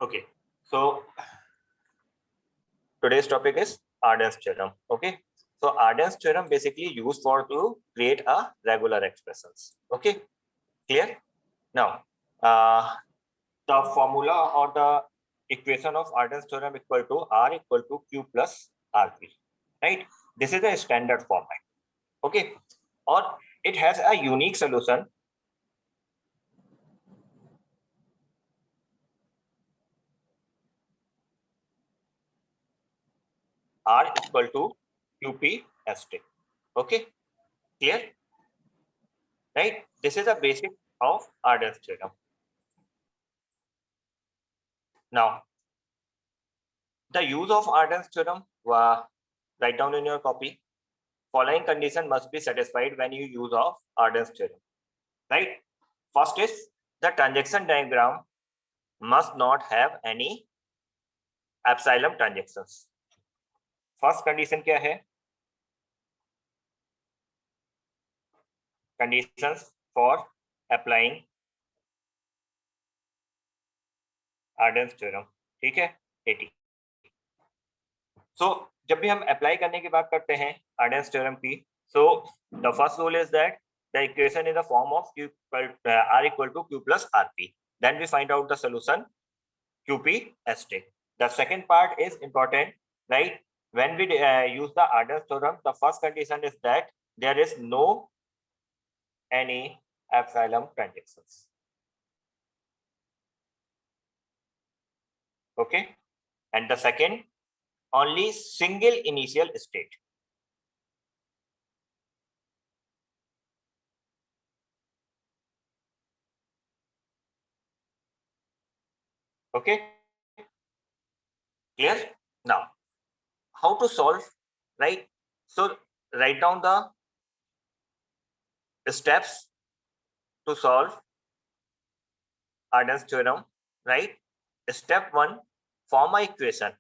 Okay, so today's topic is Arden's theorem. Okay, so Arden's theorem basically used for to create a regular expressions. Okay, clear? Now, the formula or the equation of Arden's theorem equal to R equal to Q plus RP. Right? This is a standard format. Okay, or it has a unique solution. R equal to QP ST. Okay, clear? Right? This is a basic of Arden's theorem. Now, the use of Arden's theorem, write down in your copy. Following condition must be satisfied when you use of Arden's theorem. Right? First is the transaction diagram must not have any epsilon transactions. First condition क्या है? Conditions for applying Arden's theorem. ठीक है? 80. So जब भी हम apply करने की बात करते हैं Arden's theorem की, so the first rule is that the equation in the form of Q R equal to Q plus RP. Then we find out the solution QP ST. The second part is important, right? When we use the Arden's theorem, the first condition is that there is no any epsilon transactions. Okay, and the second, only single initial state. Okay, clear? Now, how to solve, right? So write down the steps to solve Arden's theorem, right? Step 1, form an equation.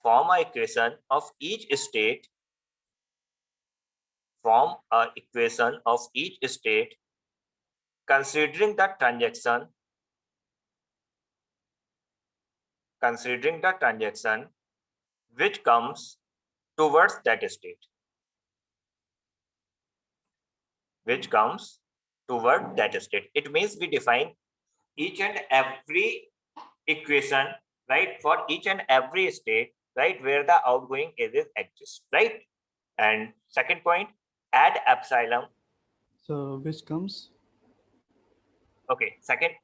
Form an equation of each state. Form an equation of each state considering the transaction which comes towards that state. Which comes toward that state. It means we define each and every equation, right, for each and every state, right, where the outgoing edges exist, right? And second point, add epsilon. So which comes? Okay, second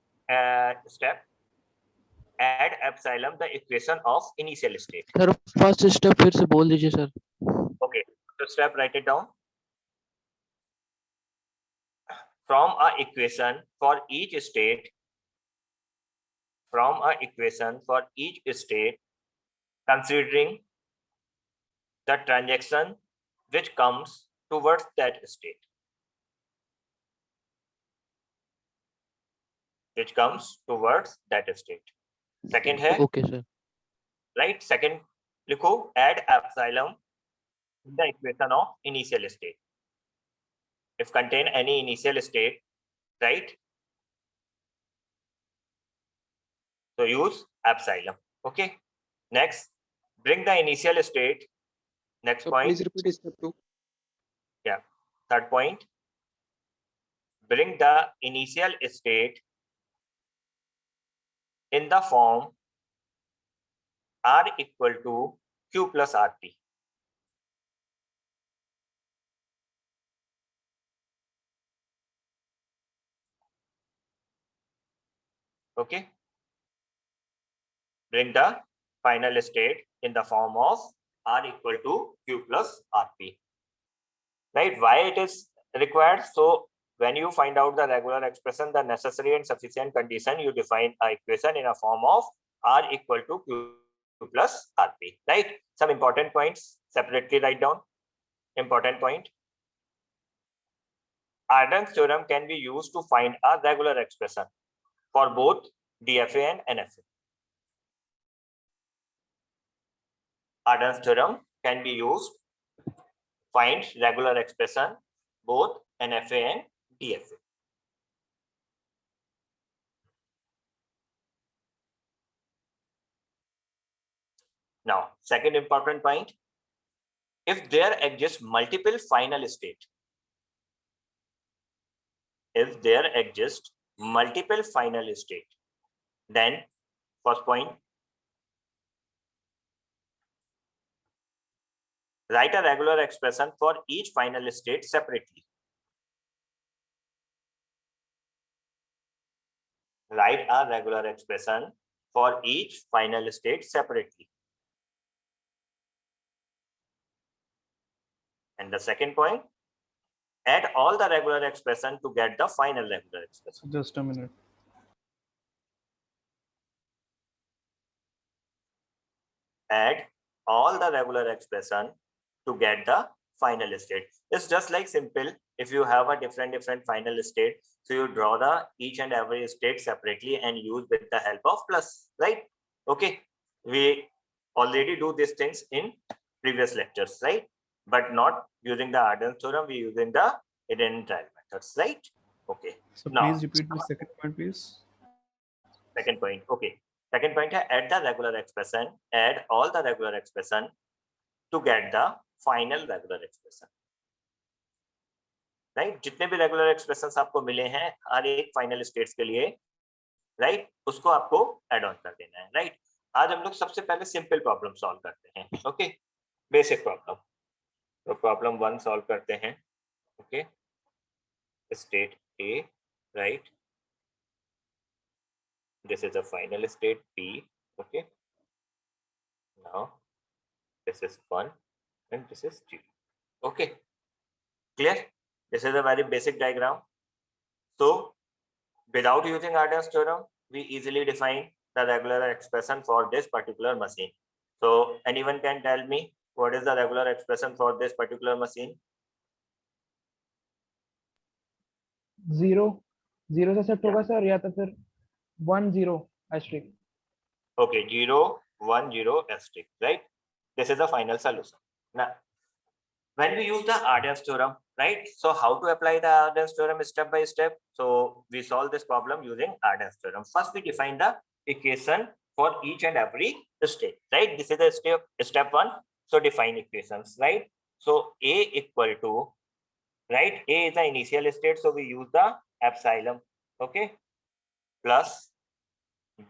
step, add epsilon the equation of initial state. Sir first step फिर से बोल दीजिए sir. Okay, so step, write it down. From a equation for each state, considering the transaction which comes towards that state. Which comes towards that state. Second है, okay sir. right? Second लिखो, add epsilon in the equation of initial state. If contain any initial state, right? So use epsilon. Okay. Next, bring the initial state. Next So point. please repeat step 2. Yeah. Third point. Bring the initial state in the form R equal to Q plus RT. Okay. Bring the final state in the form of R equal to Q plus RP. Right? Why it is required? So when you find out the regular expression, the necessary and sufficient condition, you define an equation in a form of R equal to Q plus RP. Right? Some important points separately write down. Important point. Arden's theorem can be used to find a regular expression for both DFA and NFA. Arden's theorem can be used to find regular expression both NFA and DFA. Now, second important point, if there exists multiple final state, if there exists multiple final state, then first point, write a regular expression for each final state separately. Write a regular expression for each final state separately. And the second point, add all the regular expression to get the final regular expression. Just a minute. Add all the regular expression to get the final state. It's just like simple. If you have a different final state, so you draw the each and every state separately and use with the help of plus, right? Okay, we already do these things in previous lectures, right? But not using the Arden's theorem, we using the hidden trial methods, right? Okay. So Now, please repeat the second point, please. second point. Okay. Second point है add the regular expression, add all the regular expression to get the final regular expression. Right? जितने भी regular expressions आपको मिले हैं हर एक final states के लिए, right? उसको आपको add on कर देना है, right? आज हम लोग सबसे पहले simple problem solve करते हैं, okay? Basic problem. तो problem 1 solve करते हैं, okay? State A, right? This is a final state B, okay? Now this is 1 and this is 0. Okay, clear? This is a very basic diagram. So without using Arden's theorem, we easily define the regular expression for this particular machine. So anyone can tell me what is the regular expression for this particular machine? 0 से set होगा sir, या तो फिर 1 0 asterisk. Okay, 0 1 0 asterisk, right? This is the final solution. Now, when we use the Arden's theorem, right? So how to apply the Arden's theorem step by step? So we solve this problem using Arden's theorem. First, we define the equation for each and every state, right? This is the step 1. So define equations, right? So A equal to, right? A is the initial state, so we use the epsilon, okay? Plus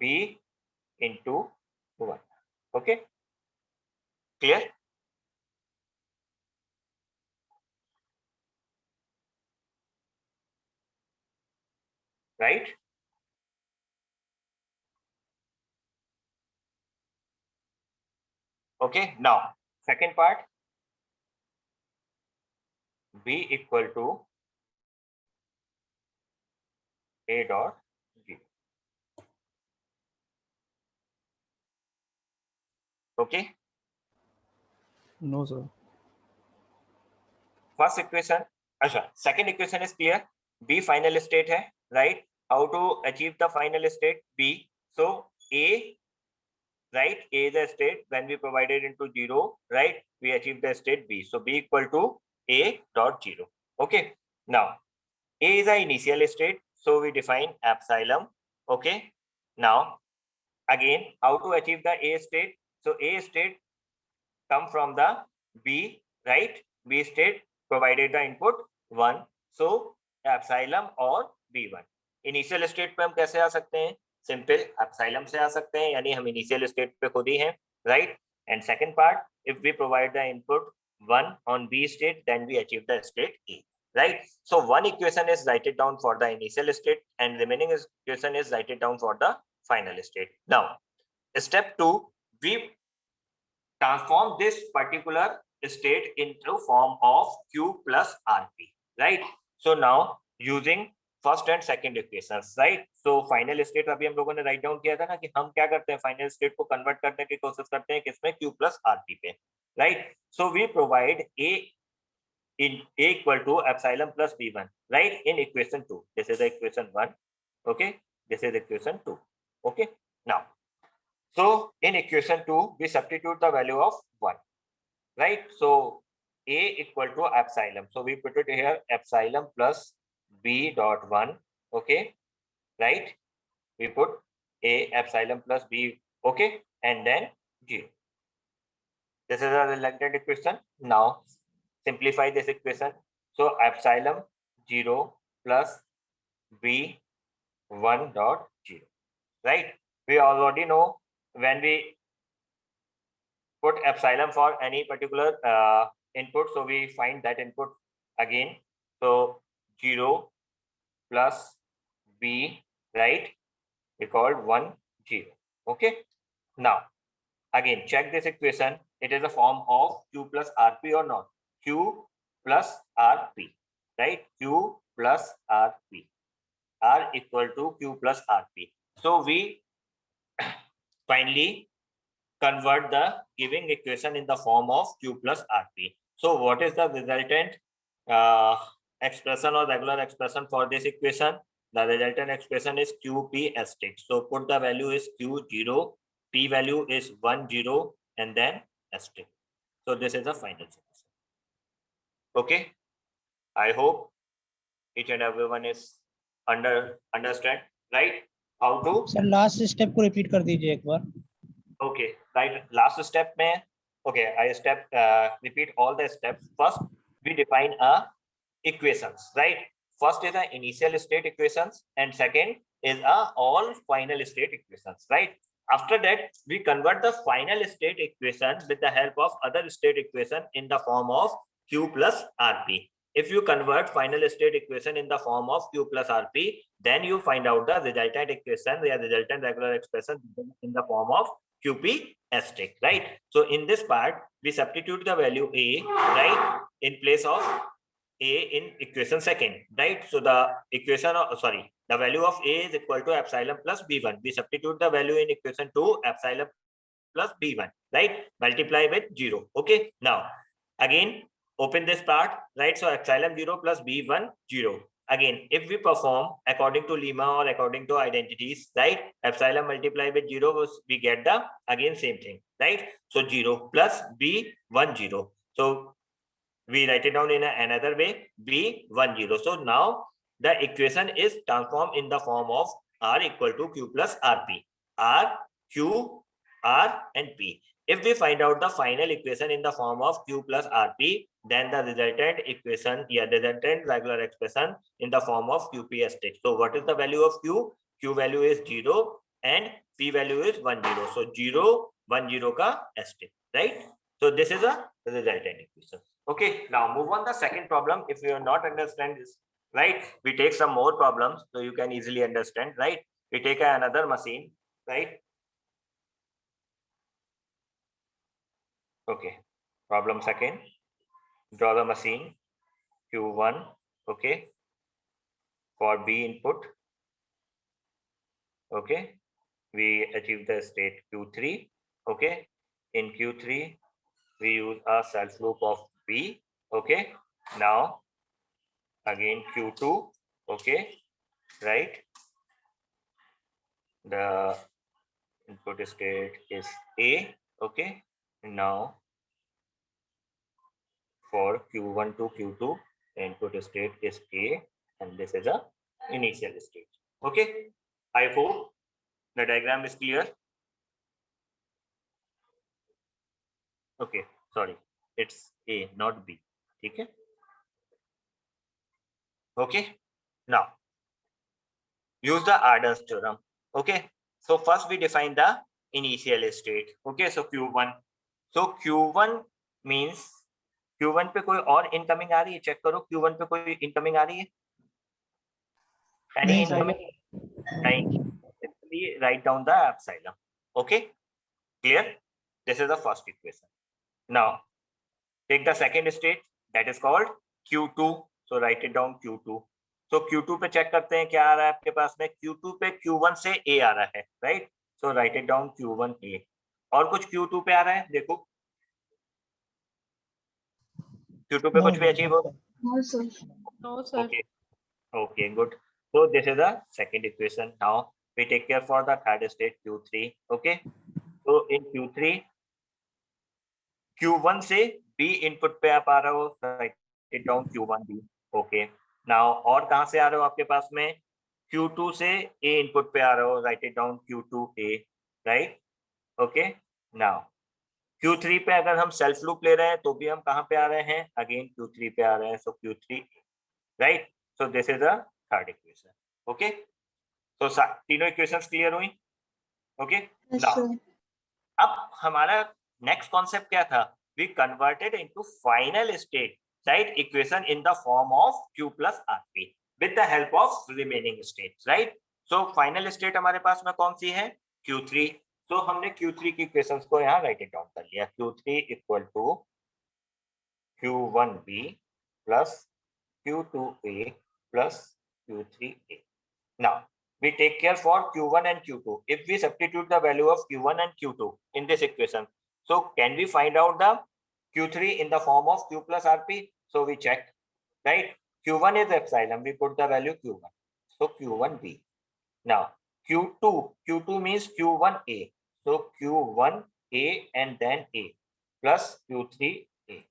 B into 1, okay? Clear? Right? Okay, now second part, B equal to A dot G. Okay, No, sir. first equation, second equation is clear. B final state hai, right? How to achieve the final state? B. So A, right? A is the state. When we provided into 0, right? We achieve the state B. So B equal to A dot 0. Okay. Now A is the initial state. So we define epsilon. Okay. Now again, how to achieve the A state? So A state come from the B, right? B state provided the input 1. So epsilon और B1. Initial state पे हम कैसे आ सकते हैं? Simple epsilon से आ सकते हैं, यानी हम initial state पे खुद ही हैं, right? And second part, if we provide the input 1 on B state, then we achieve the state A, right? So one equation is write it down for the initial state, and remaining equation is write it down for the final state. Now, step 2, we transform this particular state into form of Q plus RP, right? So now using first and second equations, right? So final state अभी हम लोगों ने write down किया था ना कि हम क्या करते हैं, final state को convert करने की कोशिश करते हैं किसमें, Q plus RP पे, right? So we provide A equal to epsilon plus B1, right? In equation 2. This is the equation 1. Okay. This is equation 2. Okay. Now, so in equation 2, we substitute the value of 1, right? So A equal to epsilon. So we put it here, epsilon plus B dot 1, okay, right? We put A epsilon plus B, okay, and then 0. This is a resultant equation. Now simplify this equation. So epsilon 0 plus B1 dot 0, right? We already know when we put epsilon for any particular input, so we find that input again. So 0 plus B, right? We called 1 0. Okay. Now again check this equation. It is a form of Q plus RP or not? Q plus RP, right? Q plus RP. R equal to Q plus RP. So we finally convert the giving equation in the form of Q plus RP. So what is the resultant expression or regular expression for this equation? The resultant expression is QP asterisk. So put the value is Q0, P value is 1 0, and then asterisk. So this is the final solution. Okay. I hope each and everyone is understand, right? How to? Sir last step को repeat कर दीजिए एक बार. Okay, right. Last step में, okay, I repeat all the steps. First, we define a equations, right? First is a initial state equations, and second is a all final state equations, right? After that, we convert the final state equation with the help of other state equation in the form of Q plus RP. If you convert final state equation in the form of Q plus RP, then you find out the resultant equation, the resultant regular expression in the form of QP asterisk, right? So in this part, we substitute the value A, right, in place of A in equation second, right? So the equation of, the value of A is equal to epsilon plus B1. We substitute the value in equation 2, epsilon plus B1, right? Multiply with 0. Okay. Now, again, open this part, right? So epsilon 0 plus B1, 0. Again, if we perform according to lemma or according to identities, right? Epsilon multiply with 0, we get the, again, same thing, right? So 0 plus B1, 0. So we write it down in another way, B1, 0. So now the equation is transformed in the form of R equal to Q plus RP. R, Q, R, and P. If we find out the final equation in the form of Q plus RP, then the resultant equation, the resultant regular expression in the form of QP asterisk. So what is the value of Q? Q value is 0 and P value is 1 0. So 0 1 0 ka asterisk, right? So this is a resultant equation. Okay, now move on the second problem. If you are not understand this, right, we take some more problems so you can easily understand, right? We take another machine, right? Okay, problem second, draw the machine Q1, okay, for B input, okay, we achieve the state Q3, okay, in Q3, we use a self loop of B, okay, now, again Q2, okay, right, the input state is A, okay, now, for Q1 to Q2, the input state is A, and this is a initial state. Okay, I hope the diagram is clear. Okay, sorry, it's A, not B. Okay. Okay. Now, use the Arden's theorem. Okay. So first we define the initial state. Okay. So Q1. So Q1 means Q1 पे कोई और incoming आ रही है? Check करो Q1 पे कोई incoming आ रही है? Any नहीं, sir. incoming? नहीं. Simply write down the epsilon. Okay. Clear? This is the first equation. Now, take the second state, that is called Q2. So write it down Q2. So Q2 पे check करते हैं क्या आ रहा है आपके पास में. Q2 पे Q1 से A आ रहा है, right? So write it down Q1A. और कुछ Q2 पे आ रहा है, देखो. Q2 पे कुछ भी अचीव हो? No, sir. No, sir. Okay. Okay, good. So this is the second equation. Now we take care for the third state Q3. Okay. So in Q3, Q1 से B input पे आप आ रहे हो, write it down Q1B. Okay. Now और कहाँ से आ रहे हो आपके पास में? Q2 से A input पे आ रहे हो, write it down Q2A. Right? Okay. Now Q3 पे अगर हम सेल्फ लूप ले रहे हैं तो भी हम कहाँ पे आ रहे हैं, अगेन Q3 पे आ रहे हैं, so Q3, right. So this is the third equation. Okay, तो तीनों इक्वेशंस क्लियर हुई. ओके, नाउ अब हमारा नेक्स्ट कॉन्सेप्ट क्या था, we converted into final state, right, equation in the form of Q plus Rp with the help of remaining states, right. So final state हमारे पास में कौन सी है, Q3. तो हमने Q3 की इक्वेशंस को यहाँ राइट इट डाउन कर लिया, Q3 equal to Q1b plus Q2a plus Q3a. Now we take care for Q1 and Q2. If we substitute the value of Q1 and Q2 in this equation, so can we find out the Q3 in the form of Q plus Rp? So we check, right? Q1 is epsilon, we put the value Q1, so Q1b. Now Q2 means Q1a, so Q1a and then a plus Q3a,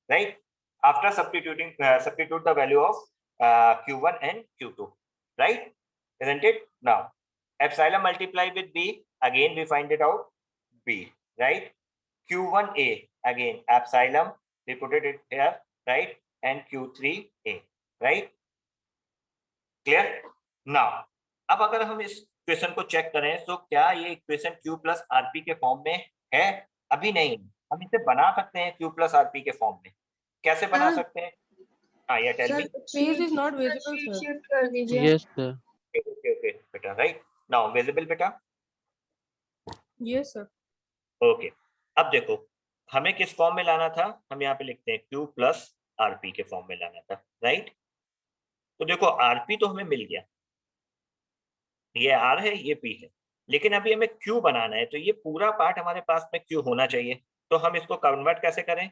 right? After substituting, substitute the value of Q1 and Q2, right? Isn't it? Now epsilon multiply with b, again we find it out, b, right? Q1a, again epsilon, we put it here, right? And Q3a, right? Clear? Now अब अगर हम इस equation को check करें तो क्या ये equation Q plus Rp के फॉर्म में है, अभी नहीं. हम इसे बना सकते हैं Q प्लस Rp के फॉर्म में. कैसे बना सकते हैं? हाँ, ये tell me. Page is not visible, sir. Shift कर दीजिए. Yes, sir. ओके बेटा, राइट. नाउ विजिबल बेटा. Yes, sir. ओके, अब देखो हमें किस फॉर्म में लाना था, हम यहाँ पे लिखते हैं Q प्लस Rp के फॉर्म में लाना था, राइट. तो देखो Rp तो हमें मिल गया, ये R है, ये P है, लेकिन अभी हमें Q बनाना है, तो ये पूरा पार्ट हमारे पास में Q होना चाहिए. तो हम इसको कन्वर्ट कैसे करें,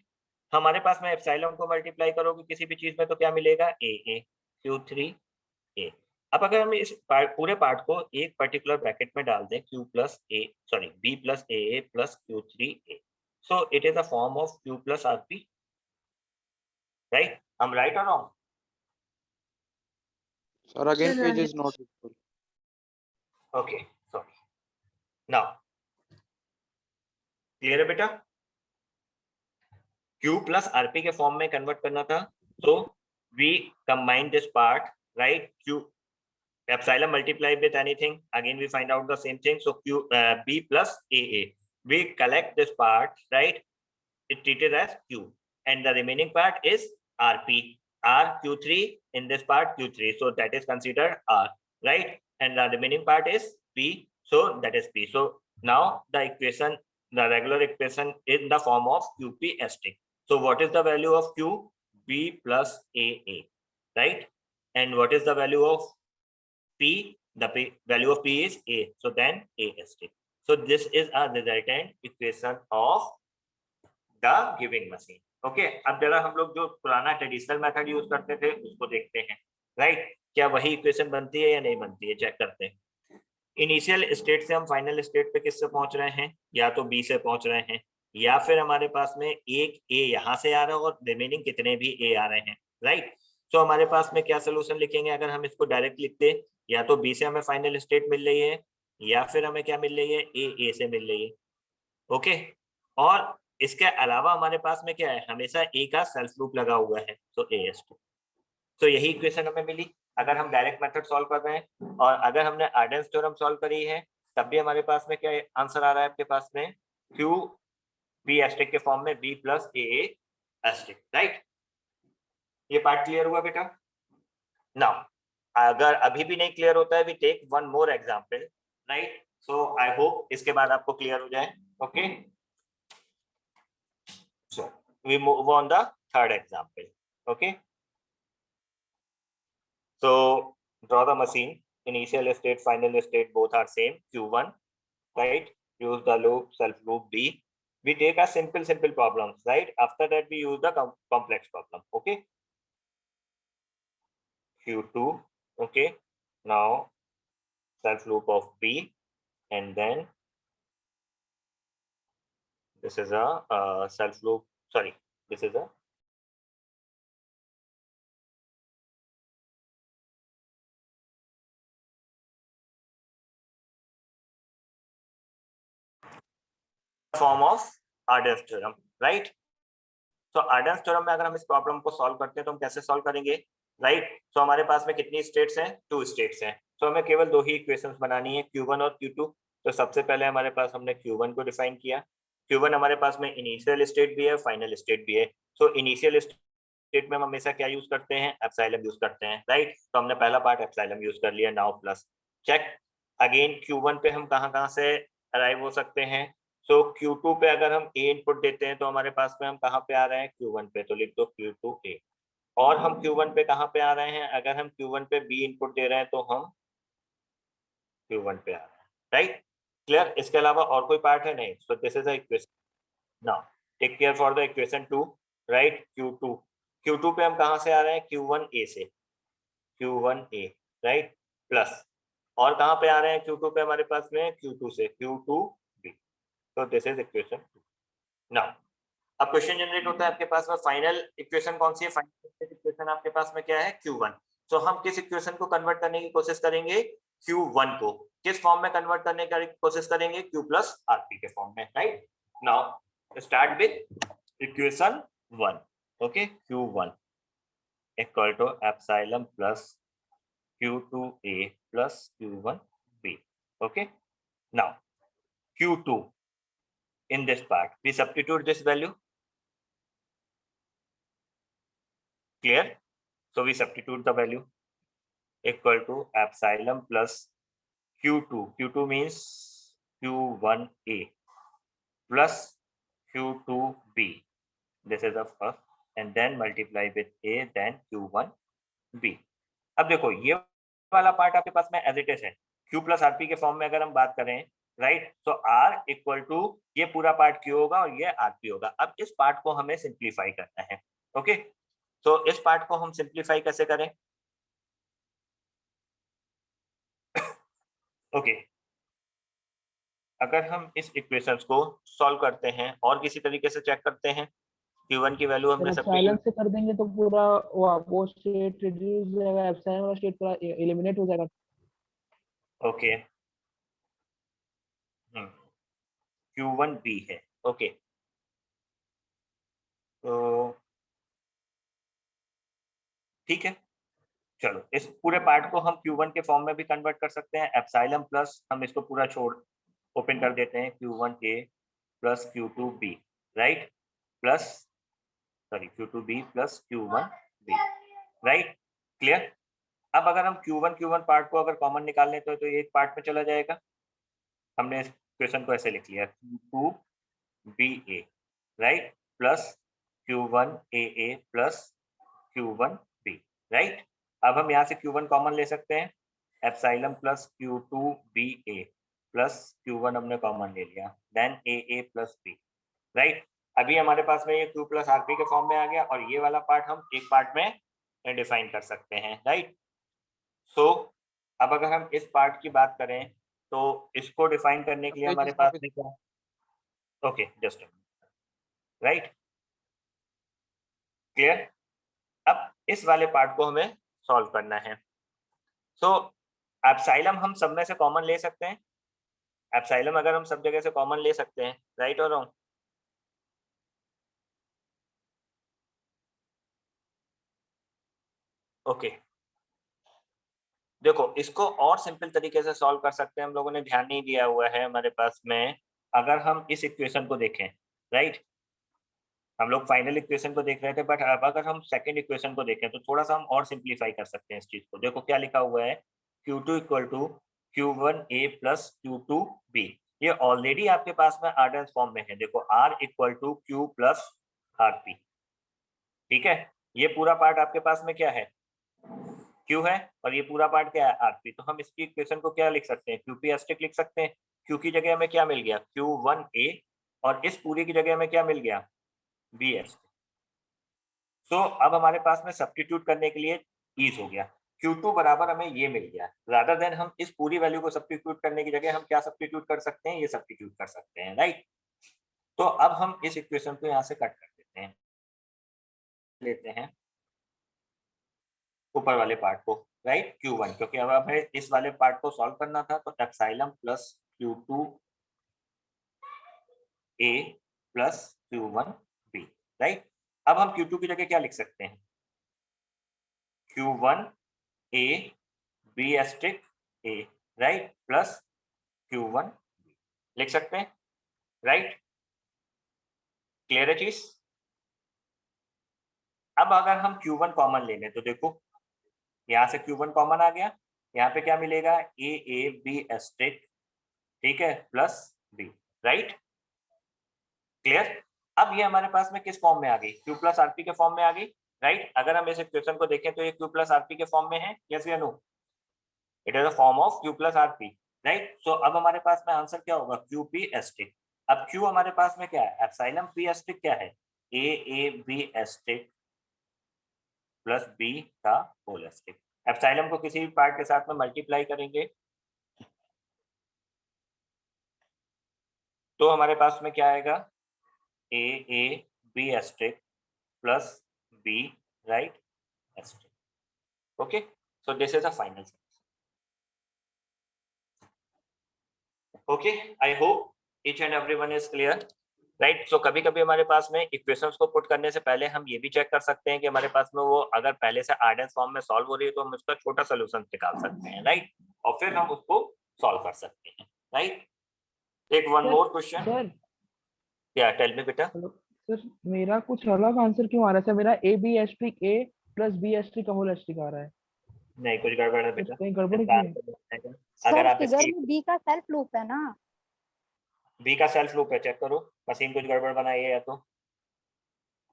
हमारे पास में एप्सिलॉन को मल्टीप्लाई करोगे किसी भी चीज में तो क्या मिलेगा, a Q3a. अब अगर हम इस पूरे पार्ट को एक पर्टिकुलर ब्रैकेट में डाल दें, b plus a plus Q3a, so it is a form of Q plus Rp, right. हम राइट और wrong? Sir, again page is not visible. Okay, sorry. Now clear है बेटा? Q प्लस Rp के form में convert करना था, so we combine this part, right? Q epsilon multiply with anything, again we find out the same thing, so Q B plus AA, we collect this part, right? It treated as Q, and the remaining part is Rp, R Q3, in this part Q3, so that is considered R, right? And the remaining part is P, so that is P. So now the equation, the regular equation in the form of QP asterisk. So what is the value of Q? B plus AA, right? And what is the value of P? The value of P is A, so then A asterisk. So this is a resultant equation of the giving machine. Okay, अब जरा हम लोग जो पुराना traditional method use करते थे उसको देखते हैं, राइट. क्या वही इक्वेशन बनती है या नहीं बनती है, चेक करते हैं. इनिशियल स्टेट से हम फाइनल स्टेट पे किससे पहुंच रहे हैं, या तो बी से पहुंच रहे हैं, या फिर हमारे पास में एक ए यहाँ से आ रहा है और रिमेनिंग कितने भी ए आ रहे हैं, राइट. तो हमारे पास में क्या सोल्यूशन लिखेंगे, अगर हम इसको डायरेक्ट लिखते, या तो बी से हमें फाइनल स्टेट मिल रही है, या फिर हमें क्या मिल रही है, ए से मिल रही है. ओके, और इसके अलावा हमारे पास में क्या है, हमेशा ए का सेल्फ लूप लगा हुआ है, तो ए एस टू. तो यही इक्वेशन हमें मिली अगर हम डायरेक्ट मेथड सॉल्व कर रहे हैं. और अगर हमने आर्डेंस थ्योरम सॉल्व करी है तब भी हमारे पास में क्या आंसर आ रहा है आपके पास में, Q B एस्टेरिक के फॉर्म में B plus A asterisk, right. ये पार्ट क्लियर हुआ बेटा? नाउ अगर अभी भी नहीं क्लियर होता है, we take one more example, right. So I hope इसके बाद आपको क्लियर हो जाए. Okay, so we move on the third example. Okay, so draw the machine. Initial state, final state, both are same. Q1, right? Use the loop, self loop B. We take a simple problems, right? After that, we use the complex problem. Okay. Q2. Okay. Now self loop of B, and then this is a self loop. Sorry, this is a form of Arden's theorem, right. तो Arden's theorem में अगर हम इस problem को solve करते हैं तो हम कैसे सॉल्व करेंगे, राइट। तो हमारे पास में कितनी स्टेट्स हैं, 2 स्टेट्स हैं। तो हमें केवल 2 ही इक्वेशंस बनानी है, Q1 और Q2। तो सबसे पहले हमारे पास हमने Q1 को डिफाइन किया। Q1 हमारे पास में इनिशियल स्टेट भी है, फाइनल स्टेट भी है। तो इनिशियल स्टेट में हम हमेशा क्या यूज करते हैं, एप्सिलॉन यूज करते हैं, राइट। तो हमने पहला पार्ट एप्सिलॉन यूज कर लिया। Now plus check again Q1 पे हम कहाँ से अराइव हो सकते हैं। सो Q2 पे अगर हम A इनपुट देते हैं तो हमारे पास में हम कहाँ पे आ रहे हैं, Q1 पे। तो लिख दो Q2A। और हम Q1 पे कहाँ पे आ रहे हैं, अगर हम Q1 पे B इनपुट दे रहे हैं तो हम Q1 पे आ रहे हैं, राइट। क्लियर। इसके अलावा और कोई पार्ट है नहीं। So this is the equation. Now take care for the equation 2, right. Q2 पे हम कहाँ से आ रहे हैं, Q1A से, Q1A, राइट। प्लस और कहाँ पे आ रहे हैं Q2 पे हमारे पास में, Q2 से, Q2B। तो दिस इज इक्वेशन 2। नाउ अब क्वेश्चन जनरेट होता है आपके पास में, फाइनल इक्वेशन कौन सी है, फाइनल इक्वेशन आपके पास में क्या है, Q1। तो हम किस इक्वेशन को कन्वर्ट करने की कोशिश करेंगे, Q1 को किस फॉर्म में कन्वर्ट करने की कोशिश करेंगे, Q प्लस RP के फॉर्म में, right. Now start with equation 1, okay. Q1 equal to epsilon plus Q2A plus Q1B, okay. Now Q2, in this part we substitute this value, clear. So we substitute the value equal to epsilon plus Q2 means Q1A plus Q2B, this is the first, and then multiply with A, then Q1B. अब देखो ये वाला part आपके पास में as it is है, Q plus RP के form में अगर हम बात करें, राइट। तो R इक्वल टू ये पूरा पार्ट Q होगा और ये RP होगा। अब इस पार्ट को हमें सिंप्लीफाई करना है, ओके। तो इस पार्ट को हम सिंप्लीफाई कैसे करें, ओके। अगर हम इस इक्वेशंस को सॉल्व करते हैं और किसी तरीके से चेक करते हैं, Q1 की वैल्यू हमने एप्सिलॉन सब्स्टिट्यूट, से कर देंगे तो पूरा वो स्टेट रिड्यूस हो जाएगा, एप्सिलॉन वाला स्टेट पूरा एलिमिनेट हो जाएगा। ओके। Q1B है, ओके। तो ठीक है, चलो इस पूरे पार्ट को हम Q1 के फॉर्म में भी कन्वर्ट कर सकते हैं। एप्सिलॉन प्लस हम इसको पूरा छोड़ ओपन कर देते हैं, Q1A plus Q2B, right, plus sorry Q2B plus Q1B, right. Clear. अब अगर हम Q1 पार्ट को अगर कॉमन निकाल लें तो ये एक पार्ट में चला जाएगा। हमने इस क्वेश्चन को ऐसे लिख लिया, Q2BA, right, plus Q1AA plus Q1B, right. अब हम यहाँ से Q1 कॉमन ले सकते हैं, epsilon plus Q2BA plus Q1 हमने कॉमन ले लिया, then AA plus B, right. अभी हमारे पास में ये Q प्लस RP के फॉर्म में आ गया और ये वाला पार्ट हम एक पार्ट में डिफाइन कर सकते हैं, राइट। सो अब अगर हम इस पार्ट की बात करें तो इसको डिफाइन करने के लिए Page हमारे is पास not में क्या, ओके जस्ट राइट, क्लियर। अब इस वाले पार्ट को हमें सॉल्व करना है। सो एप्सिलॉन हम सब में से कॉमन ले सकते हैं, एप्सिलॉन अगर हम सब जगह से कॉमन ले सकते हैं, राइट और रॉन्ग, ओके। देखो इसको और सिंपल तरीके से सॉल्व कर सकते हैं, हम लोगों ने ध्यान नहीं दिया हुआ है हमारे पास में। अगर हम इस इक्वेशन को देखें, राइट, हम लोग फाइनल इक्वेशन को देख रहे थे, बट अब अगर हम सेकंड इक्वेशन को देखें तो थोड़ा सा हम और सिंप्लीफाई कर सकते हैं इस चीज को। देखो क्या लिखा हुआ है, Q2 equal to Q1A plus Q2B। ये ऑलरेडी आपके पास में आर्डेंस फॉर्म में है। देखो R equal to Q plus RP, ठीक है। ये पूरा पार्ट आपके पास में क्या है, Q है, और ये पूरा पार्ट क्या है, RP। तो हम इसकी इक्वेशन को क्या लिख सकते हैं, QP एस्टिक लिख सकते हैं। Q की जगह हमें क्या मिल गया, Q1A, और इस पूरी की जगह हमें क्या मिल गया, BS। तो अब हमारे पास में सब्स्टिट्यूट करने के लिए ईज हो गया। Q2 बराबर हमें ये मिल गया, रादर देन हम इस पूरी वैल्यू को सब्स्टिट्यूट करने की जगह हम क्या सब्स्टिट्यूट कर सकते हैं, ये सब्स्टिट्यूट कर सकते हैं, राइट। तो अब हम इस इक्वेशन को यहाँ से कट कर देते हैं, लेते हैं ऊपर वाले पार्ट को, राइट, Q1, क्योंकि अब हमें इस वाले पार्ट को सॉल्व करना था। तो epsilon plus Q2A plus Q1B, right. अब हम Q2 की जगह क्या लिख सकते हैं? Q1A B asterisk A, right, plus Q1 लिख सकते हैं, राइट। क्लियर है चीज? अब अगर हम Q1 कॉमन ले लें तो देखो यहां से Q1 कॉमन आ गया, यहाँ पे क्या मिलेगा? A B एस्ट्रिक, ठीक है, प्लस B, राइट। क्लियर? अब ये हमारे पास में किस फॉर्म में आ गई? Q प्लस RP के फॉर्म में आ गई, राइट। अगर हम इस इक्वेशन को देखें तो ये Q प्लस RP के फॉर्म में है, यस या no? It is a form of Q plus RP, right. So अब हमारे पास में आंसर क्या होगा? QP asterisk. अब Q हमारे पास में क्या है? एप्सिलॉन P एस्ट्रिक क्या है? A B asterisk plus B का होल एस्ट्रिक। एप्सिलॉन को किसी भी पार्ट के साथ में मल्टीप्लाई करेंगे तो हमारे पास में क्या आएगा? A B asterisk plus B, right, asterisk. Okay, so this is a final solution. Okay, I hope each and everyone is clear, right? So कभी कभी हमारे पास में इक्वेशंस को पुट करने से पहले हम ये भी चेक कर सकते हैं कि हमारे पास में वो अगर पहले से आर्डेंस फॉर्म में सॉल्व हो रही है तो हम उसका छोटा सोल्यूशन निकाल सकते हैं, राइट, और फिर हम उसको सॉल्व कर सकते हैं, right. Take one more question. Sir क्या? टेल मी बेटा। सर मेरा कुछ अलग आंसर क्यों आ रहा है सर? मेरा A B asterisk A plus B asterisk का होल एस्ट्रिक आ रहा है। नहीं, कुछ गड़बड़ है बेटा। कहीं गड़बड़ क्यों है? अगर सर आप फिगर इसकी में बी का सेल्फ लूप है ना? बी का सेल्फ लूप है, चेक करो। मशीन कुछ गड़बड़ बनाई है या तो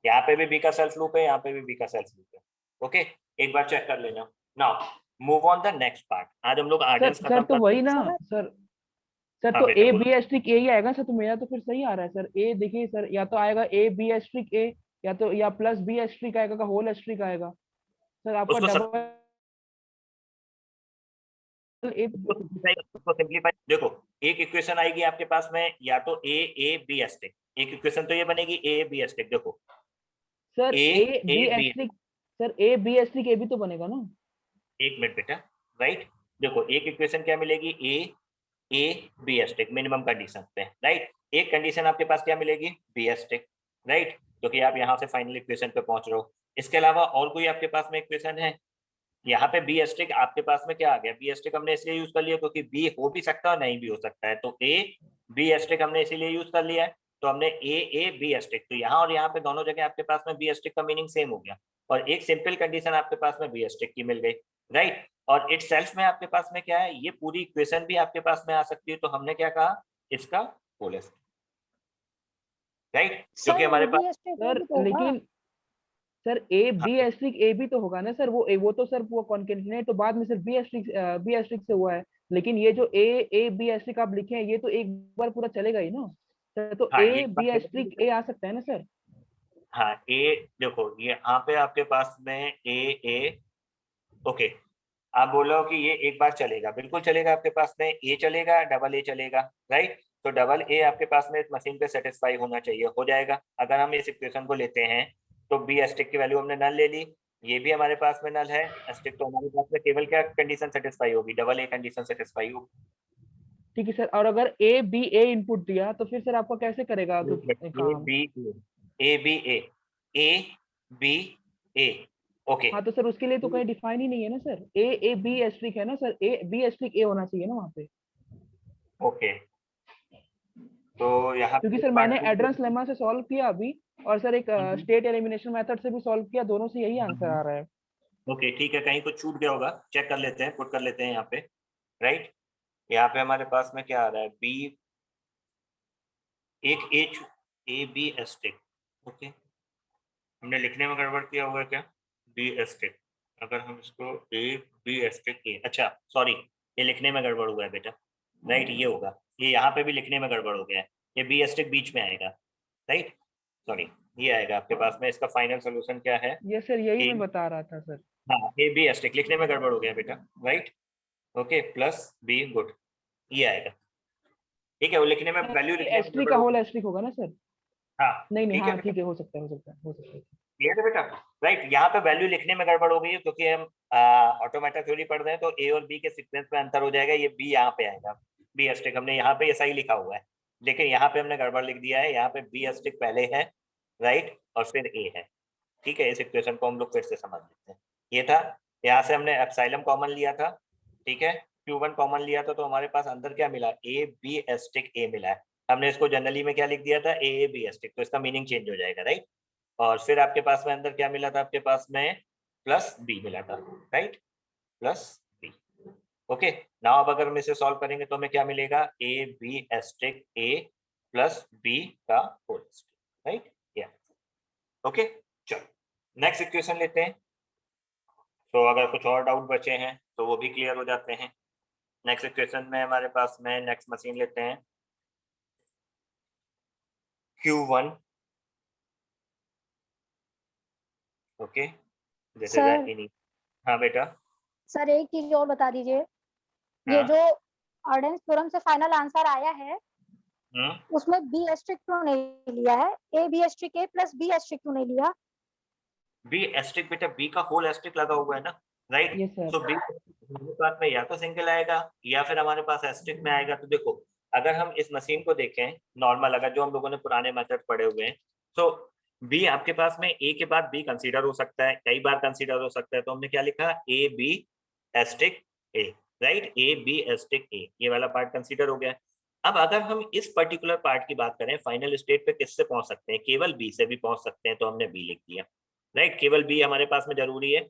यहाँ पे भी बी का सेल्फ लूप है, यहाँ पे भी बी का सेल्फ लूप है। ओके, एक बार चेक कर लेना। Now move on the next part. आज हम लोग आर्डेंस सर खत्म तो वही ना सर, सर हाँ तो बेटा, ए बोलो। बी एस्ट्रिक ए ही आएगा सर। तो मेरा तो फिर सही आ रहा है सर। ए देखिए सर, या तो आएगा ए बी एस्ट्रिक ए, या तो या प्लस बी एस्ट्रिक आएगा का होल एस्ट्रिक आएगा सर। आपका उसको डबल ए उसको सिंप्लीफाई देखो, एक इक्वेशन आएगी आपके पास में या तो ए बी एस्टिक, एक इक्वेशन तो ये बनेगी ए बी एस्टिक। देखो sir A A B B, asterisk, sir A B asterisk A भी तो बनेगा ना? एक मिनट बेटा, राइट। देखो एक इक्वेशन क्या मिलेगी? A B asterisk minimum condition पे, राइट। एक कंडीशन आपके पास क्या मिलेगी? बी एस्टिक, राइट, क्योंकि आप यहाँ से फाइनल इक्वेशन पे पहुंच रहे हो। इसके अलावा और कोई आपके पास में इक्वेशन है? यहाँ पे बी एस्ट्रिक आपके पास में क्या आ गया? बी एस्ट्रिक हमने इसलिए यूज कर लिया क्योंकि बी हो भी सकता है और नहीं भी हो सकता है, तो ए बी एस्ट्रिक हमने इसीलिए यूज कर लिया है। तो हमने ए बी एस्ट्रिक, तो यहाँ और यहाँ पे दोनों जगह आपके पास में बी एस्ट्रिक का मीनिंग सेम हो गया और एक सिंपल कंडीशन आपके पास में बी एस्ट्रिक की मिल गई, राइट। और इट सेल्फ में आपके पास में क्या है? ये पूरी इक्वेशन भी आपके पास में आ सकती है, तो हमने क्या कहा? इसका होल एस्ट्रिक, राइट, क्योंकि हमारे पास सर लेकिन sir A B asterisk A भी तो होगा ना सर। वो तो सर वो कॉन्केटेनेट तो बाद में सर बी एस्ट्रिक से हुआ है। लेकिन ये जो ए बी एस्ट्रिक आप लिखे हैं ये तो एक बार पूरा चलेगा ही ना सर। तो हाँ, ए बी एस्ट्रिक ए आ सकता है ना सर? हाँ ए, देखो ये यहाँ पे आपके पास में ए ओके, आप बोलो कि ये एक बार चलेगा, बिल्कुल चलेगा। आपके पास में ए चलेगा, डबल ए चलेगा, राइट। तो डबल ए आपके पास में इस मशीन पे सेटिस्फाई होना चाहिए, हो जाएगा। अगर हम इस इक्वेशन को लेते हैं तो बी एस्टिक की वैल्यू हमने नल ले ली, ये भी हमारे पास में नल है एस्टिक, तो हमारे पास में केवल क्या कंडीशन सेटिस्फाई होगी? डबल ए कंडीशन सेटिस्फाई होगी। ठीक है सर। और अगर ए बी ए इनपुट दिया तो फिर सर आपका कैसे करेगा काम? A B A okay. हाँ तो सर उसके लिए तो कहीं डिफाइन ही नहीं है ना सर। ए बी एस्ट्रिक है ना सर। ए बी एस्ट्रिक ए होना चाहिए ना वहाँ पे। ओके, तो यहाँ क्योंकि पे सर मैंने एड्रेस लेमा से सॉल्व किया अभी, और सर एक स्टेट एलिमिनेशन मेथड से भी सॉल्व किया, दोनों से यही आंसर आ रहा है। ओके ठीक है, कहीं कुछ छूट गया होगा, चेक कर लेते हैं, पुट कर लेते हैं यहाँ पे, राइट। यहाँ पे हमारे पास में क्या आ रहा है? बी एक H A B asterisk, okay, हमने लिखने में गड़बड़ किया होगा क्या? बी एस्टिक, अगर हम इसको ए बी एस्टिक ए, अच्छा सॉरी, ये लिखने में गड़बड़ हुआ है बेटा, राइट, ये होगा, ये यहाँ पे भी लिखने में गड़बड़ हो गया है, ये बी एस्टिक बीच में आएगा, राइट, सॉरी, ये आएगा आपके पास में। इसका फाइनल सोल्यूशन क्या है? ये सर यही ए, मैं बता रहा था सर। हाँ ए बी एस्टिक लिखने में गड़बड़ हो गया बेटा, right, okay, plus be good, ये आएगा, ठीक है। वो लिखने में वैल्यू लिखने में एस्ट्रिक का होल एस्ट्रिक होगा ना सर? हाँ नहीं ठीक है हाँ ठीक है, हो सकता है हो सकता है हो सकता है। क्लियर है बेटा, राइट। यहाँ पे वैल्यू लिखने में गड़बड़ हो गई है क्योंकि हम ऑटोमेटा थ्योरी पढ़ रहे हैं, तो ए और बी के सीक्वेंस में अंतर हो जाएगा, ये बी यहाँ पे आएगा, बी एस्टिक हमने यहाँ पे ये सही लिखा हुआ है, लेकिन यहाँ पे हमने गड़बड़ लिख दिया है, यहाँ पे बी एस्टिक पहले है, राइट, और फिर ए है, ठीक है। इस इक्वेशन को हम लोग फिर से समझ लेते हैं। ये था, यहाँ से हमने एप्सिलॉन कॉमन लिया था, ठीक है, Q1 कॉमन लिया था, तो हमारे पास अंदर क्या मिला, ए बी एस्टिक ए मिला है। हमने इसको जनरली में क्या लिख दिया था, ए बी एस्टिक, तो इसका मीनिंग चेंज हो जाएगा, राइट। और फिर आपके पास में अंदर क्या मिला था, आपके पास में प्लस बी मिला था, right, plus B. Okay, now अब अगर हम इसे सॉल्व करेंगे तो हमें क्या मिलेगा, A B asterisk A plus B का होल एस्टिक, राइट, या ओके। चलो नेक्स्ट इक्वेशन लेते हैं। तो अगर कुछ और डाउट बचे हैं तो वो भी क्लियर हो जाते हैं। नेक्स्ट इक्वेशन में हमारे पास में नेक्स्ट मशीन लेते हैं Q1, okay, this is sir any. हाँ बेटा। सर एक चीज और बता दीजिए, ये हाँ। जो आर्डेंस थ्योरम से फाइनल आंसर आया है उसमें बी एस्ट्रिक क्यों नहीं लिया है, A B asterisk A plus B asterisk क्यों नहीं लिया? बी एस्ट्रिक बेटा, बी का होल एस्ट्रिक लगा हुआ है ना, right. Yes, sir. So B हमारे पास में या तो सिंगल आएगा या फिर हमारे पास एस्ट्रिक में आएगा। तो देखो, अगर हम इस मशीन को देखें नॉर्मल, अगर जो हम लोगों ने पुराने मेथड पढ़े हुए हैं, तो बी आपके पास में ए के बाद बी कंसीडर हो सकता है, कई बार कंसीडर हो सकता है। तो हमने क्या लिखा, A B asterisk A, right, A B asterisk A, ये वाला पार्ट कंसीडर हो गया। अब अगर हम इस पर्टिकुलर पार्ट की बात करें, फाइनल स्टेट पे किससे पहुंच सकते हैं, केवल बी से भी पहुंच सकते हैं, तो हमने बी लिख दिया, राइट, केवल बी हमारे पास में जरूरी है,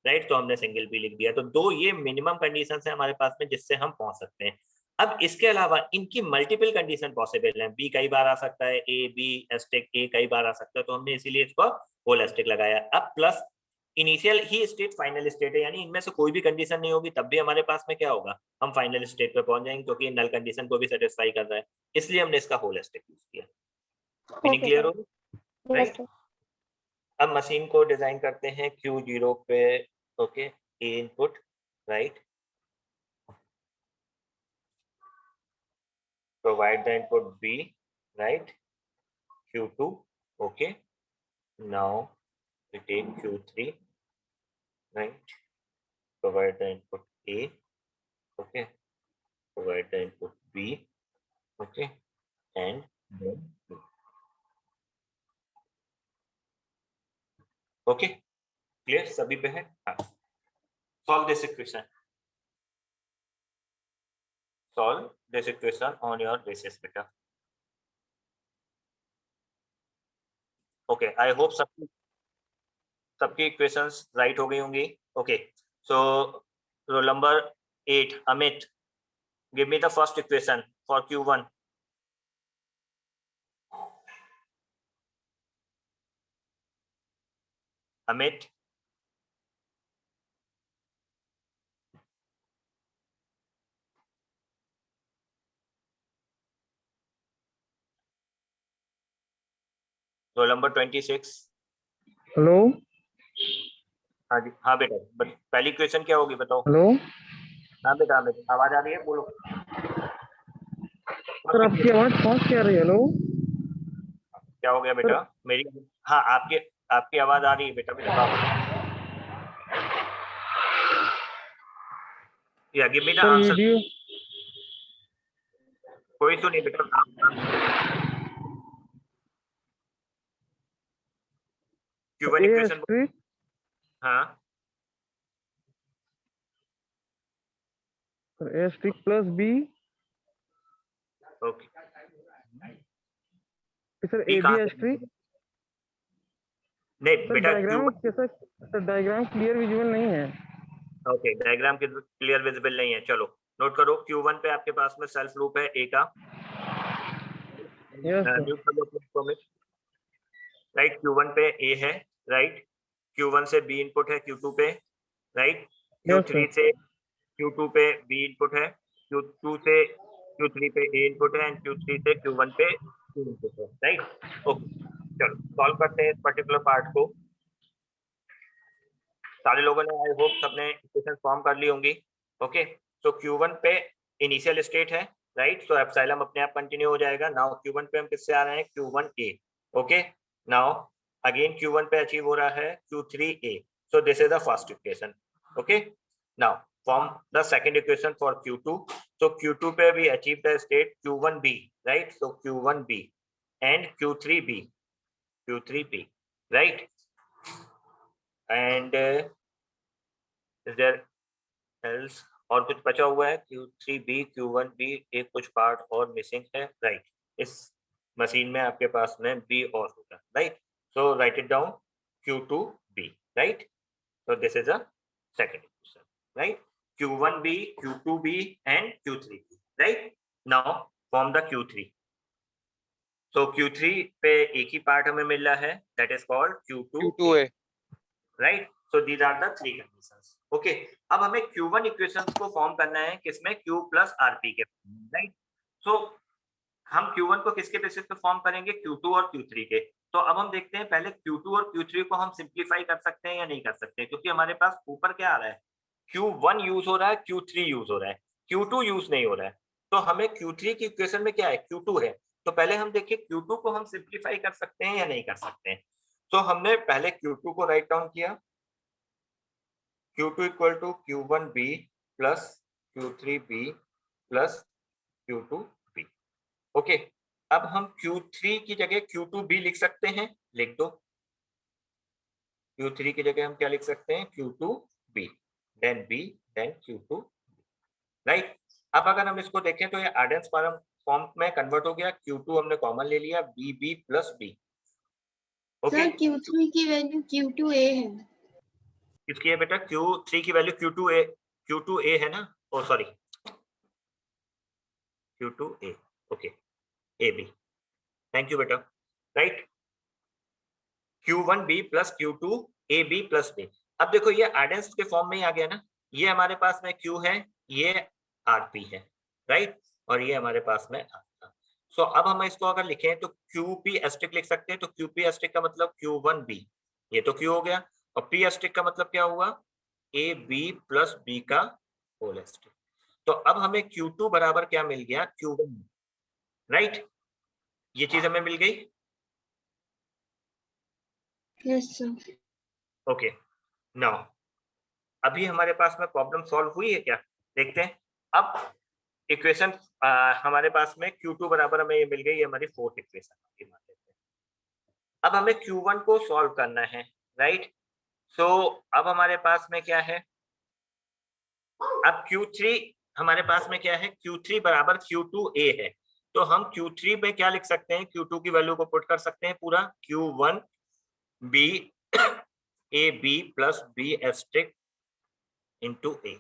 राइट, तो हमने सिंगल बी लिख दिया। तो दो ये मिनिमम कंडीशन है हमारे पास में जिससे हम पहुंच सकते हैं। अब इसके अलावा इनकी मल्टीपल कंडीशन पॉसिबल है, बी कई बार आ सकता है, ए बी एस्टिक ए कई बार आ सकता है, तो हमने इसीलिए इसको होल एस्टिक लगाया। अब प्लस इनिशियल ही स्टेट फाइनल स्टेट है, यानी इनमें से कोई भी कंडीशन नहीं होगी तब भी हमारे पास में क्या होगा, हम फाइनल स्टेट पे पहुंच जाएंगे, क्योंकि नल कंडीशन को भी सेटिस्फाई कर रहा है, इसलिए हमने इसका होल एस्टिक यूज किया। मीनिंग क्लियर हो, राइट। अब मशीन को डिजाइन करते हैं Q0 पे, okay, A input, right, provide the input B, right, Q2, okay, now we take Q3, right, provide the input A, okay, provide the input B, okay, and then B. Okay, clear सभी पे है। हाँ, solve this equation, solve this equation on your basis beta। okay, I hope सबकी equations right हो गई होंगी। Okay, so roll number 8 Amit, give me the first equation for Q1। Amit, roll number 26। Hello हाँ जी, हाँ बेटा, पहली क्वेश्चन क्या होगी बताओ। हेलो हाँ बेटा, आवाज आ रही है, बोलो। सर, आपकी आवाज फास्ट क्या रही है? हेलो, क्या हो गया बेटा, मेरी, हाँ आपकी आवाज आ रही है बेटा, मेरे पास। या give me the answer. Video कोई तो नहीं बेटा, Q1 इक्वेशन, हाँ asterisk plus B, okay, sir B A B कहाँ से? स्ट्रिक। नहीं सर बेटा, डायग्राम कैसा, सर डायग्राम क्लियर विजुअल नहीं है। ओके, डायग्राम क्लियर विजिबल नहीं है, चलो नोट करो। Q1 पे आपके पास में सेल्फ लूप है ए का, म्यूट कर लो, राइट, Q1 पे ए है, राइट, Q1 से बी इनपुट है Q2 पे, राइट, Q3 से Q2 पे बी इनपुट है, Q2 से Q3 पे ए इनपुट है, एंड Q3 से Q1 पे सी इनपुट है, राइट। ओके, चलो सॉल्व करते हैं इस पर्टिकुलर पार्ट को। सारे लोगों ने, आई होप सबने इक्वेशन फॉर्म कर ली होंगी। ओके, तो Q1 पे इनिशियल स्टेट है, राइट, सो एप्सिलॉन अपने आप कंटिन्यू हो जाएगा। नाउ Q1 पे हम किससे आ रहे हैं, Q1A, okay, now again Q1 पे अचीव हो रहा है Q3A, so this is the first equation. Okay, now form the second equation for Q2, So Q2 पे we achieve the state Q1B, right? So Q1B and Q3B, Q3B, right? And is there else? और कुछ बचा हुआ है? Q3B, Q1B, एक कुछ part और missing है, राइट? इस मशीन में आपके पास में B और होगा, right? So write it down, Q2B, right? So this is a second equation, right? Q1B, Q2B and Q3B, right? Now form the Q3. So Q3 पे एक ही पार्ट हमें मिल रहा है, that is called Q2A, right? So these are the three conditions. Okay. अब हमें Q1 equations को form करना है किसमें? Q plus RP के, right? So हम Q1 को किसके बेसिस पे फॉर्म करेंगे? Q2 और Q3 के। तो अब हम देखते हैं पहले Q2 और Q3 को हम सिंप्लीफाई कर सकते हैं या नहीं कर सकते, क्योंकि हमारे पास ऊपर क्या आ रहा है? Q1 यूज हो रहा है, Q3 यूज हो रहा है, Q2 यूज नहीं हो रहा है। तो हमें Q3 की इक्वेशन में क्या है? Q2 है। तो पहले हम देखिए Q2 को हम सिंप्लीफाई कर सकते हैं या नहीं कर सकते हैं। तो हमने पहले Q2 को राइट डाउन किया, Q2 equal to Q1B plus Q3B plus Q2B। Okay, अब हम Q3 की जगह Q2B लिख सकते हैं, लिख दो। Q3 की जगह हम क्या लिख सकते हैं? Q2B, then B, then Q2, right? अब अगर हम इसको देखें तो ये आर्डेंस फॉर्म में कन्वर्ट हो गया। Q2 हमने कॉमन ले लिया, BB plus B। Okay, sir Q3 की वैल्यू Q2A है। किसकी है बेटा? Q3 की वैल्यू Q2A है ना? Oh sorry, Q2A, okay, AB, thank you बेटा, right? Q1B plus Q2AB plus B। अब देखो ये आर्डेंस के फॉर्म में ही आ गया ना, ये हमारे पास में Q है, ये RP है, राइट? और ये हमारे पास में R था। सो अब हम इसको अगर लिखें तो QP एस्ट्रिक लिख सकते हैं। तो QP एस्ट्रिक का मतलब Q1B, ये तो Q हो गया, और P एस्ट्रिक का मतलब क्या हुआ? AB प्लस B का होल एस्ट्रिक। तो अब हमें Q2 बराबर क्या मिल गया? Q1, right? ये चीज हमें मिल गई। Yes sir. ओके, नाउ अभी हमारे पास में प्रॉब्लम सॉल्व हुई है क्या? देखते हैं। अब इक्वेशन हमारे पास में Q2 बराबर हमें ये मिल गई, ये हमारी फोर्थ इक्वेशन। अब हमें Q1 को सॉल्व करना है, राइट? सो अब हमारे पास में क्या है? अब Q3 हमारे पास में क्या है? Q3 बराबर Q2A है। तो हम Q3 में क्या लिख सकते हैं? Q2 की वैल्यू को पुट कर सकते हैं पूरा, Q1B AB plus B asterisk into A,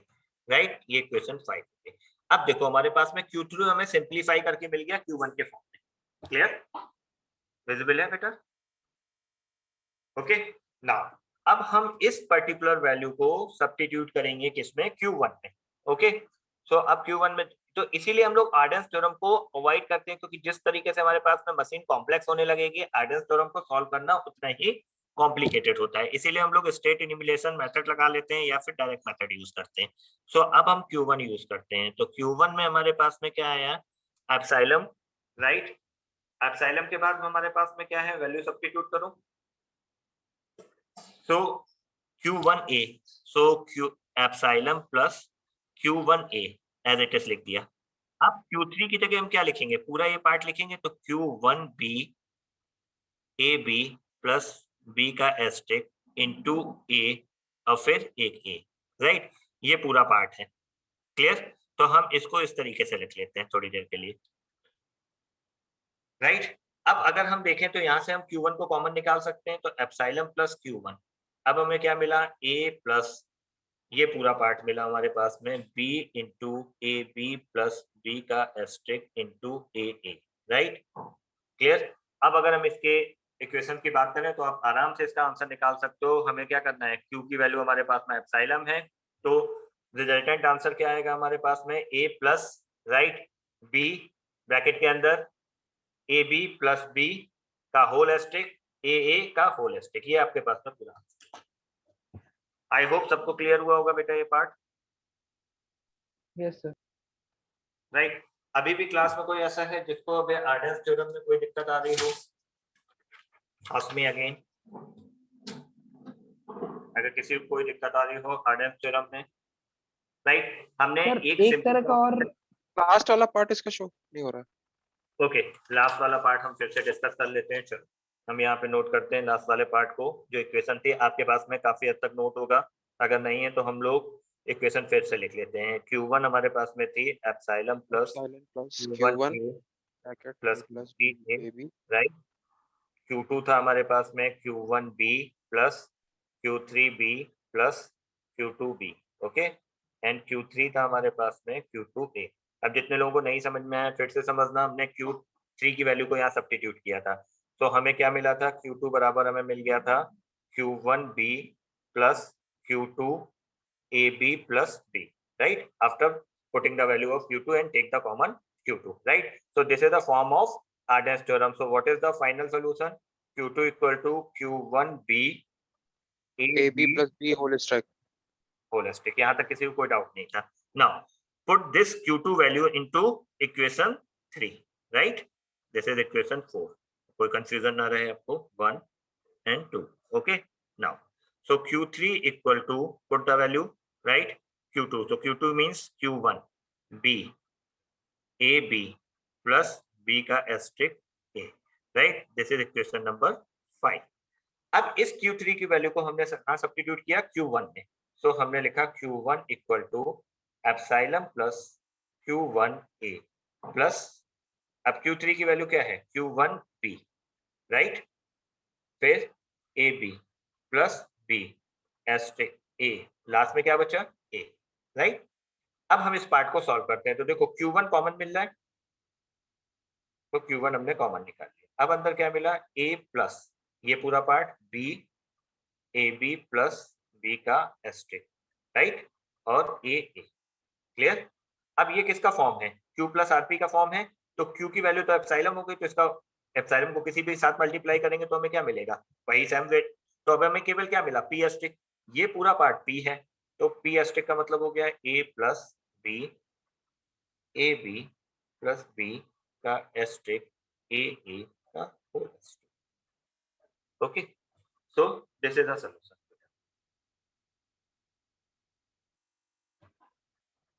right? ये क्वेश्चन 5 है। अब देखो हमारे पास में Q3 हमें सिंप्लीफाई करके मिल गया Q1 के फॉर्म में। क्लियर, विजिबल है बेटा? ओके, नाउ अब हम इस पर्टिकुलर वैल्यू को सब्स्टिट्यूट करेंगे किसमें? Q1 में। ओके, सो अब Q1 में, तो इसीलिए हम लोग आर्डेंस थ्योरम को अवॉइड करते हैं, क्योंकि जिस तरीके से हमारे पास में मशीन कॉम्प्लेक्स होने लगेगी, आर्डेंस थ्योरम को सॉल्व करना उतना ही कॉम्प्लिकेटेड होता है। इसीलिए हम लोग स्टेट इलिमिनेशन मेथड लगा लेते हैं या फिर डायरेक्ट मेथड यूज करते हैं। सो अब हम Q1 यूज करते हैं। तो Q1 में हमारे पास में क्या आया? Epsilon, right? एप्सिलॉन के बाद हमारे पास में क्या है? वैल्यू सब्स्टिट्यूट करो। So Q1A, so Q epsilon plus Q1A as it is लिख दिया। अब Q3 की जगह हम क्या लिखेंगे? पूरा ये पार्ट लिखेंगे, तो Q1B AB प्लस B का एस्ट्रिक इंटू A और फिर एक A, राइट? ये पूरा पार्ट है। क्लियर? तो हम इसको इस तरीके से लिख लेते हैं थोड़ी देर के लिए, राइट? अब अगर हम देखें तो यहाँ से हम Q1 को कॉमन निकाल सकते हैं, तो एप्सिलॉन प्लस Q1। अब हमें क्या मिला? A प्लस ये पूरा पार्ट मिला हमारे पास में B into AB plus B का asterisk into AA, right? Clear? अब अगर हम इसके इक्वेशन की बात करें तो आप आराम से इसका आंसर निकाल सकते हो। हमें क्या करना है? Q की वैल्यू हमारे पास में एप्सिलॉन है, तो रिजल्टेंट आंसर क्या आएगा हमारे पास में? A plus, right, B bracket के अंदर AB प्लस B का होल एस्ट्रिक AA का होल एस्ट्रिक। ये आपके पास में पूरा आंसर। आई होप सबको क्लियर हुआ होगा बेटा ये पार्ट, यस सर। राइट? अभी भी क्लास में कोई ऐसा है जिसको अभी आर्डेंस थ्योरम में कोई दिक्कत आ रही हो? आस्क मी अगेन, अगर किसी को कोई दिक्कत आ रही हो आर्डेंस थ्योरम में, राइट? हमने सर एक एक सिंपल तरह का और लास्ट वाला पार्ट इसका शो नहीं हो रहा। ओके, लास्ट वाला पार्ट हम फिर से डिस्कस कर लेते हैं। चलो हम यहाँ पे नोट करते हैं लास्ट वाले पार्ट को। जो इक्वेशन थी आपके पास में काफी हद तक नोट होगा, अगर नहीं है तो हम लोग इक्वेशन फिर से लिख लेते हैं। Q1 हमारे पास में थी epsilon plus Q1 bracket plus plus B, right. Q2 था हमारे पास में Q1B plus Q3B plus Q2B, okay. And Q3 था हमारे पास में Q2A। अब जितने लोगों को नहीं समझ में आया फिर से समझना, हमने Q3 की वैल्यू को यहाँ सब्स्टिट्यूट किया था, तो हमें क्या मिला था, Q2 बराबर हमें मिल गया था Q1B plus Q2AB plus B, right? After putting the value of Q2 and take the common Q2, right? So this is the form of Arden's theorem. So what is the final solution? Q2 equal to Q1B AB plus B whole stack. holistic. यहाँ तक किसी को कोई doubt नहीं था। Now put this Q2 value into equation 3, right? This is equation 4. कोई confusion ना रहे आपको, 1 and 2, okay? Now so Q3 equal to, put the value, right? Q2, so Q2 means Q1 B AB plus B का asterisk A, right? This is equation number 5. अब इस Q3 की value को हमने कहाँ सब्स्टिट्यूट किया, Q1 में। सो हमने लिखा Q1 equal to epsilon plus Q1A plus, अब Q3 की वैल्यू क्या है, Q1B, राइट, फिर AB plus B asterisk A, last में क्या बचा, A, राइट। अब हम इस पार्ट को सॉल्व करते हैं, तो देखो Q1 कॉमन मिल रहा है, तो Q1 हमने कॉमन निकाल लिया। अब अंदर क्या मिला, A प्लस ये पूरा part B AB plus B का एस्टेरिक, राइट, और A क्लियर। अब ये किसका फॉर्म है, Q प्लस RP का फॉर्म है, तो Q की वैल्यू तो एप्सिलॉन हो गई, तो इसका एप्सिलॉन को किसी भी साथ मल्टीप्लाई करेंगे तो हमें क्या मिलेगा, वही सेम वेट। तो अब हमें केवल क्या मिला, P एस्टेरिक, ये पूरा पार्ट P है, तो P एस्टेरिक का मतलब हो गया A plus B AB plus B का एस्टेरिक AA का whole asterisk, okay. So this is the solution,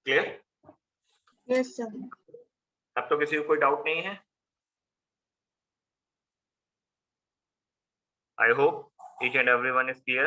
clear. Yes sir. अब तो किसी को कोई डाउट नहीं है, I hope each and everyone is clear.